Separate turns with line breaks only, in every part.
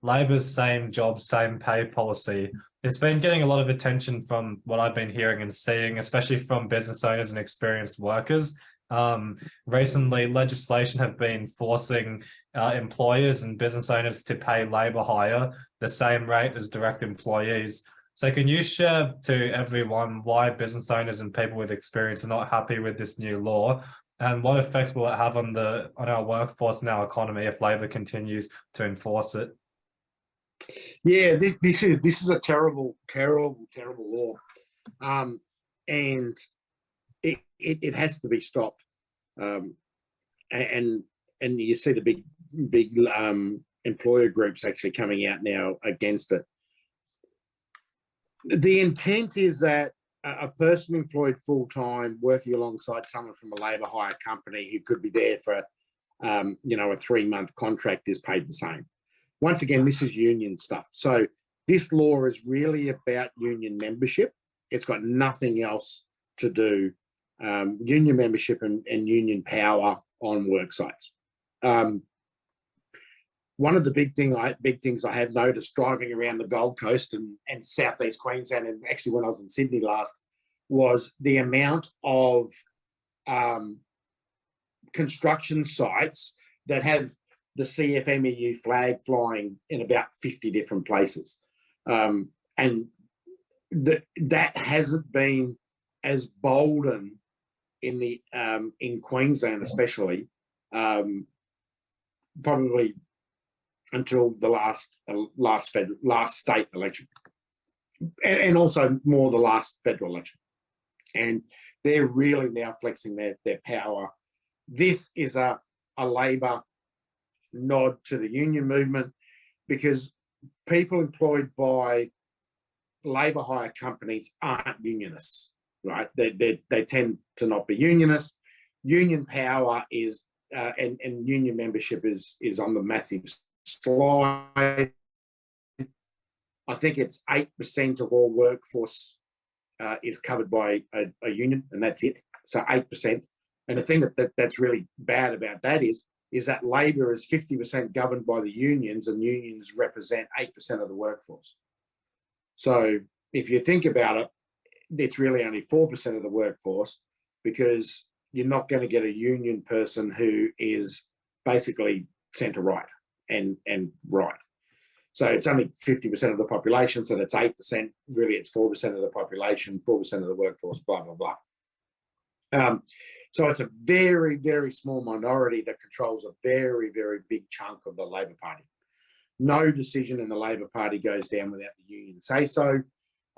Labor's same job, same pay policy, it's been getting a lot of attention from what I've been hearing and seeing, especially from business owners and experienced workers. Recently, legislation have been forcing employers and business owners to pay labor hire the same rate as direct employees. So can you share to everyone why business owners and people with experience are not happy with this new law, and what effects will it have on our workforce and our economy if Labor continues to enforce it?
Yeah, this is a terrible law, and it has to be stopped. And you see the big employer groups actually coming out now against it. The intent is that a person employed full time, working alongside someone from a labour hire company who could be there for a 3-month contract is paid the same. Once again, this is union stuff. So this law is really about union membership. It's got nothing else to do. Union membership and union power on work sites. One of the big things I have noticed driving around the Gold Coast and southeast Queensland, and actually when I was in Sydney last, was the amount of construction sites that have the CFMEU flag flying in about 50 different places. And that hasn't been as bolden in Queensland, especially, probably until the last state election, and also more the last federal election. And they're really now flexing their power. This is a Labor nod to the union movement, because people employed by labour hire companies aren't unionists, right? They tend to not be unionists. Union power is and union membership is on the massive slide. I think it's 8% of all workforce is covered by a union, and that's it. So 8%. And the thing that's really bad about that is that Labor is 50% governed by the unions, and unions represent 8% of the workforce. So if you think about it, it's really only 4% of the workforce, because you're not going to get a union person who is basically centre right and right. So it's only 50% of the population, so that's 8%. Really, it's 4% of the population, 4% of the workforce, blah, blah, blah. So it's a very, very small minority that controls a very, very big chunk of the Labor Party. No decision in the Labor Party goes down without the union say so.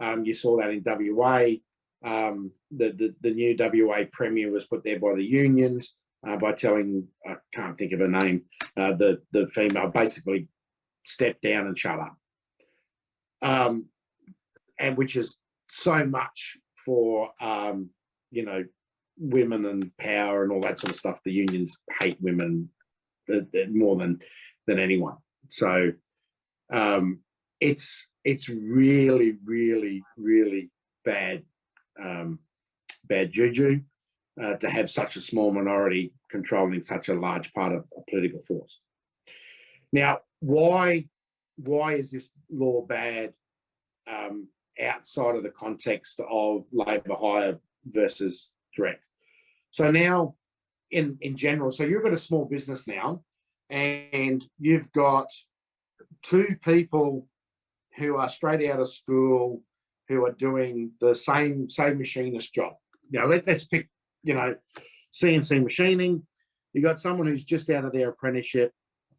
You saw that in WA. The new WA Premier was put there by the unions by telling, I can't think of her name, the female, basically step down and shut up. And which is so much for, women and power and all that sort of stuff. The unions hate women more than anyone. So it's really, really, really bad juju to have such a small minority controlling such a large part of a political force. Now, why is this law bad outside of the context of labour hire versus direct? So now, in general, so you've got a small business now, and you've got two people who are straight out of school who are doing the same machinist job. Now, let's pick, CNC machining. You got someone who's just out of their apprenticeship,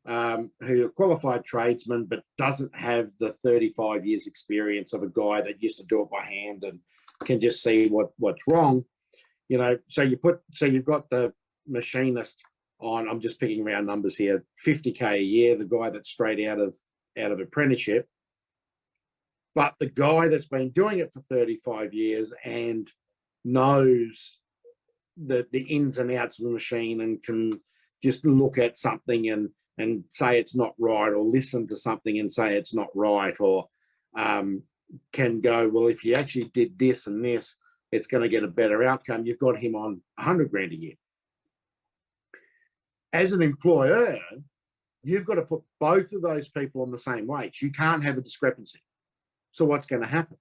who a qualified tradesman, but doesn't have the 35 years experience of a guy that used to do it by hand and can just see what's wrong. So you've got the machinist on, I'm just picking round numbers here, 50K a year, the guy that's straight out of apprenticeship. But the guy that's been doing it for 35 years and knows the ins and outs of the machine and can just look at something and say it's not right, or listen to something and say it's not right, or can go, well, if you actually did this and this, it's going to get a better outcome. You've got him on 100 grand a year. As an employer, you've got to put both of those people on the same wage. You can't have a discrepancy. So what's going to happen?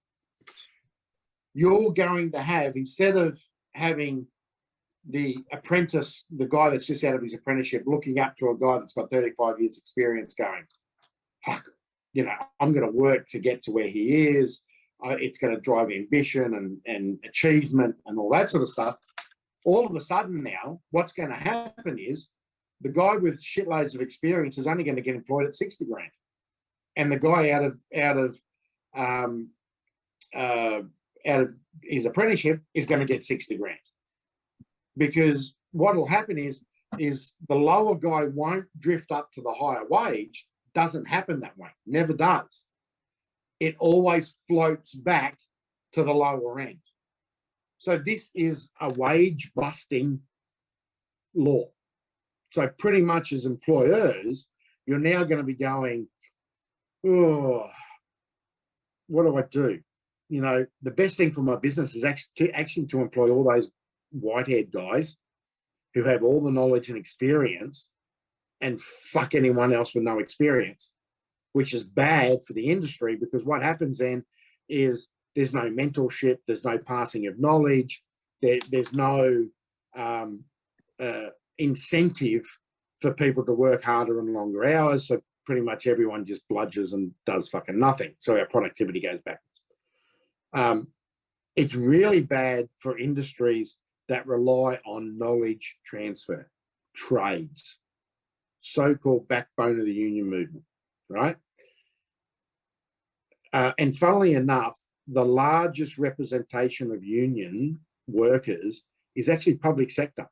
You're going to have, instead of having the apprentice, the guy that's just out of his apprenticeship, looking up to a guy that's got 35 years experience going, fuck, I'm going to work to get to where he is. It's going to drive ambition and achievement and all that sort of stuff. All of a sudden now, what's going to happen is the guy with shitloads of experience is only going to get employed at 60 grand. And the guy out of his apprenticeship is going to get 60 grand. Because what will happen is the lower guy won't drift up to the higher wage. Doesn't happen that way. Never does. It always floats back to the lower end. So this is a wage busting law. So pretty much as employers, you're now going to be going, oh, what do I do? The best thing for my business is actually to employ all those white-haired guys who have all the knowledge and experience and fuck anyone else with no experience, which is bad for the industry, because what happens then is there's no mentorship, there's no passing of knowledge, there's no incentive for people to work harder and longer hours. So pretty much everyone just bludgers and does fucking nothing. So our productivity goes backwards. It's really bad for industries that rely on knowledge transfer, trades, so-called backbone of the union movement, right? And funnily enough, the largest representation of union workers is actually public sector.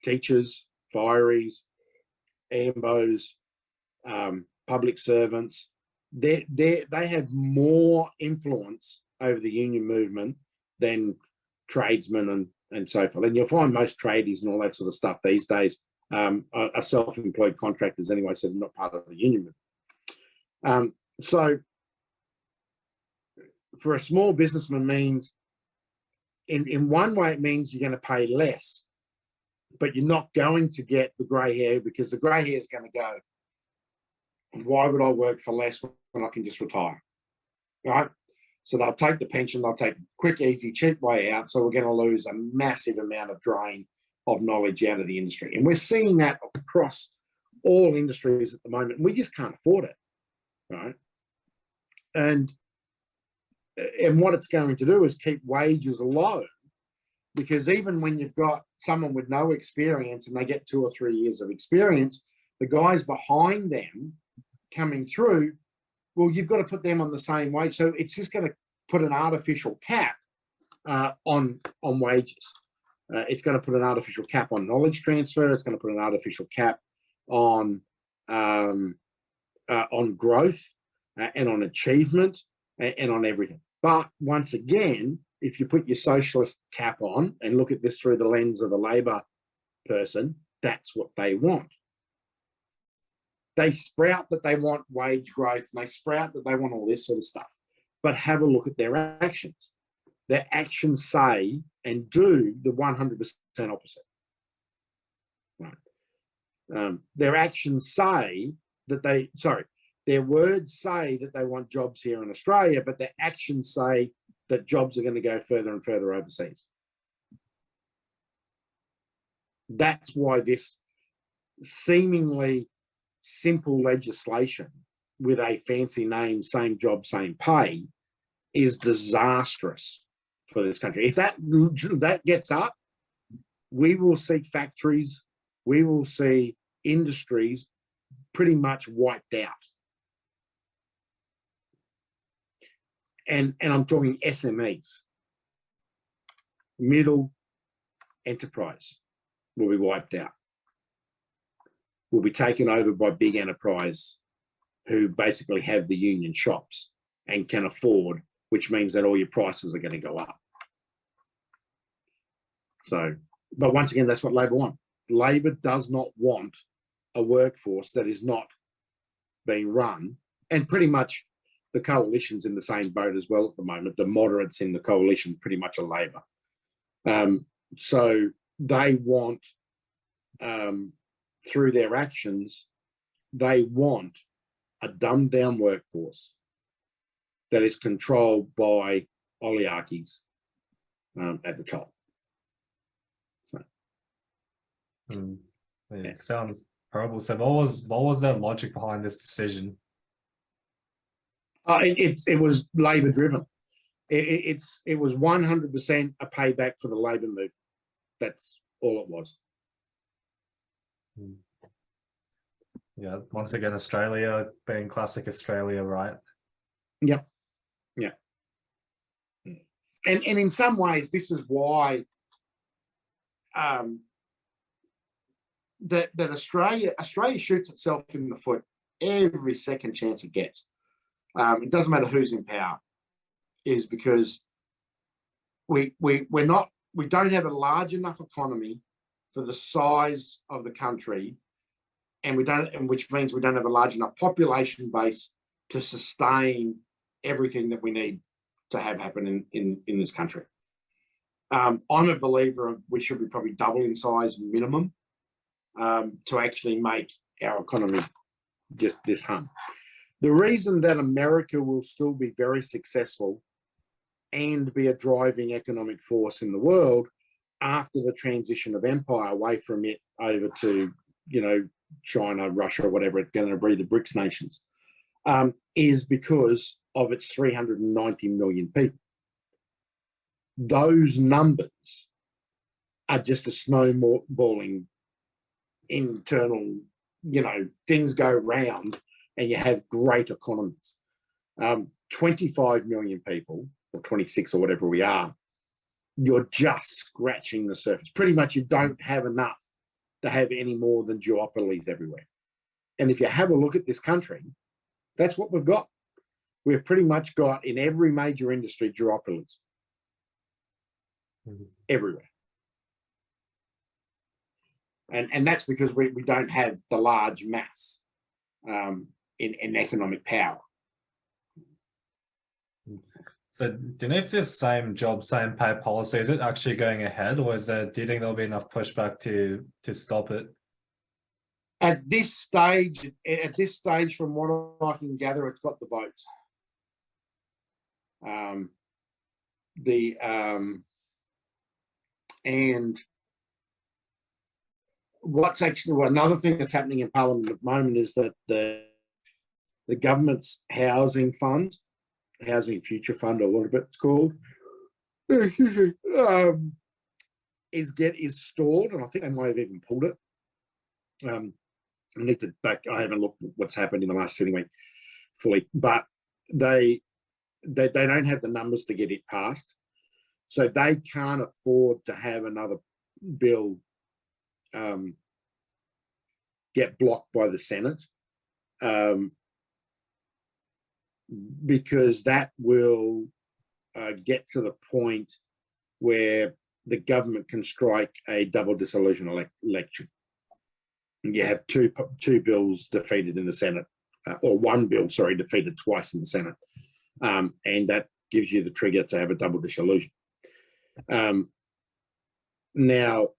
Teachers, fireys, AMBOs, public servants, they have more influence over the union movement than tradesmen and so forth. And you'll find most tradies and all that sort of stuff these days are self-employed contractors anyway, so they're not part of the union movement. So for a small businessman means, in one way, it means you're going to pay less, but you're not going to get the grey hair, because the grey hair is going to go, why would I work for less when I can just retire, right? So they'll take the pension, they'll take the quick, easy, cheap way out. So we're going to lose a massive amount of drain of knowledge out of the industry. And we're seeing that across all industries at the moment. We just can't afford it, right? And what it's going to do is keep wages low, because even when you've got someone with no experience and they get 2 or 3 years of experience, the guys behind them coming through, well, you've got to put them on the same wage. So it's just going to put an artificial cap on wages. It's going to put an artificial cap on knowledge transfer. It's going to put an artificial cap on growth and on achievement and on everything. But once again, if you put your socialist cap on and look at this through the lens of a Labor person, that's what they want. They sprout that they want wage growth, and they sprout that they want all this sort of stuff. But have a look at their actions. Their actions say and do the 100% opposite. Right. Their actions say that their words say that they want jobs here in Australia, but their actions say that jobs are going to go further and further overseas. That's why this seemingly simple legislation with a fancy name, same job, same pay, is disastrous for this country. If that gets up, we will see factories, we will see industries pretty much wiped out. And I'm talking SMEs. Middle enterprise will be wiped out. Will be taken over by big enterprise who basically have the union shops and can afford, which means that all your prices are going to go up. So, but once again, that's what Labor want. Labor does not want a workforce that is not being run, and pretty much the coalition's in the same boat as well at the moment. The moderates in the coalition pretty much are Labor. So they want, through their actions, they want a dumbed down workforce that is controlled by oligarchies at the top. So,
It sounds horrible. So what was their logic behind this decision?
it was Labor driven. It was 100% a payback for the Labor movement. That's all it was.
Yeah, once again, Australia being classic Australia, right?
Yep. Yeah. And in some ways, this is why that Australia shoots itself in the foot every second chance it gets. It doesn't matter who's in power, is because we don't have a large enough economy for the size of the country, and which means we don't have a large enough population base to sustain everything that we need to have happen in this country. I'm a believer of we should be probably double in size minimum to actually make our economy just this hum. The reason that America will still be very successful and be a driving economic force in the world after the transition of empire away from it over to, China, Russia, whatever it's going to be, the BRICS nations, is because of its 390 million people. Those numbers are just a snowballing internal, things go round and you have great economies. 25 million people, or 26 or whatever we are, you're just scratching the surface. Pretty much you don't have enough to have any more than duopolies everywhere. And if you have a look at this country, that's what we've got. We've pretty much got in every major industry duopolies. Everywhere. And that's because we don't have the large mass in economic power.
So do you know if this same job, same pay policy, is it actually going ahead, or do you think there'll be enough pushback to stop it?
At this stage, from what I can gather, it's got the votes. And what's actually another thing that's happening in Parliament at the moment is that the government's housing fund, housing future fund, or whatever it's called, is stalled, and I think they might have even pulled it. I haven't looked at what's happened in the last sitting week fully, but they don't have the numbers to get it passed, so they can't afford to have another bill get blocked by the Senate, because that will get to the point where the government can strike a double dissolution election. You have two bills defeated in the Senate, or one bill, defeated twice in the Senate, and that gives you the trigger to have a double dissolution. Now,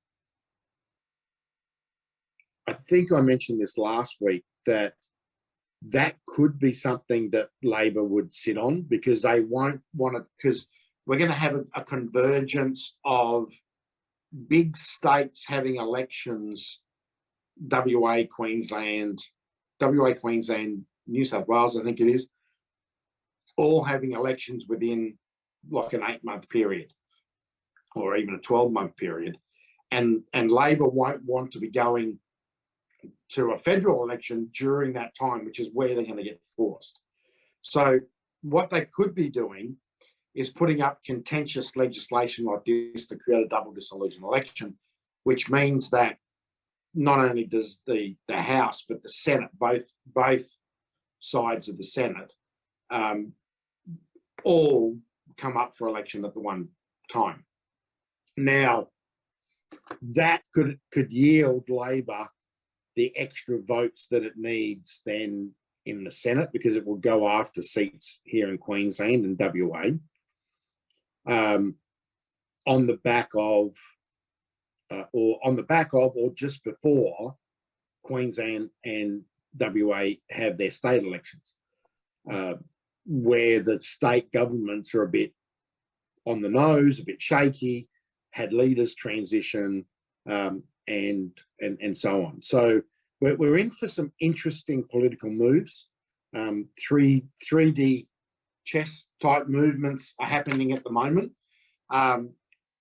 I think I mentioned this last week that could be something that Labor would sit on, because they won't want to, because we're going to have a convergence of big states having elections, WA, Queensland, New South Wales, I think it is, all having elections within like an 8-month period or even a 12-month period. And Labor won't want to be going to a federal election during that time, which is where they're going to get forced. So what they could be doing is putting up contentious legislation like this to create a double dissolution election, which means that not only does the House but the Senate, both sides of the Senate, all come up for election at the one time. Now, that could yield Labor the extra votes that it needs then in the Senate, because it will go after seats here in Queensland and WA, on the back of or just before Queensland and WA have their state elections, where the state governments are a bit on the nose, a bit shaky, had leaders transition, and so on. So we're in for some interesting political moves. 3D chess type movements are happening at the moment.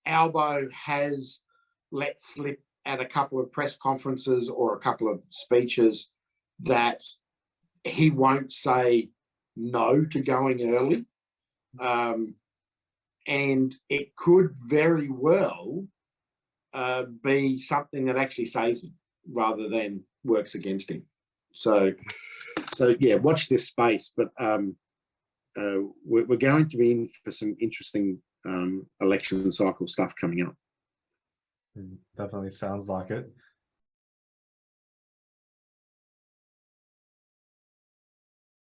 Albo has let slip at a couple of press conferences or a couple of speeches that he won't say no to going early. And it could very well be something that actually saves him rather than works against him. So yeah, watch this space. But we're going to be in for some interesting election cycle stuff coming up.
Definitely sounds like it.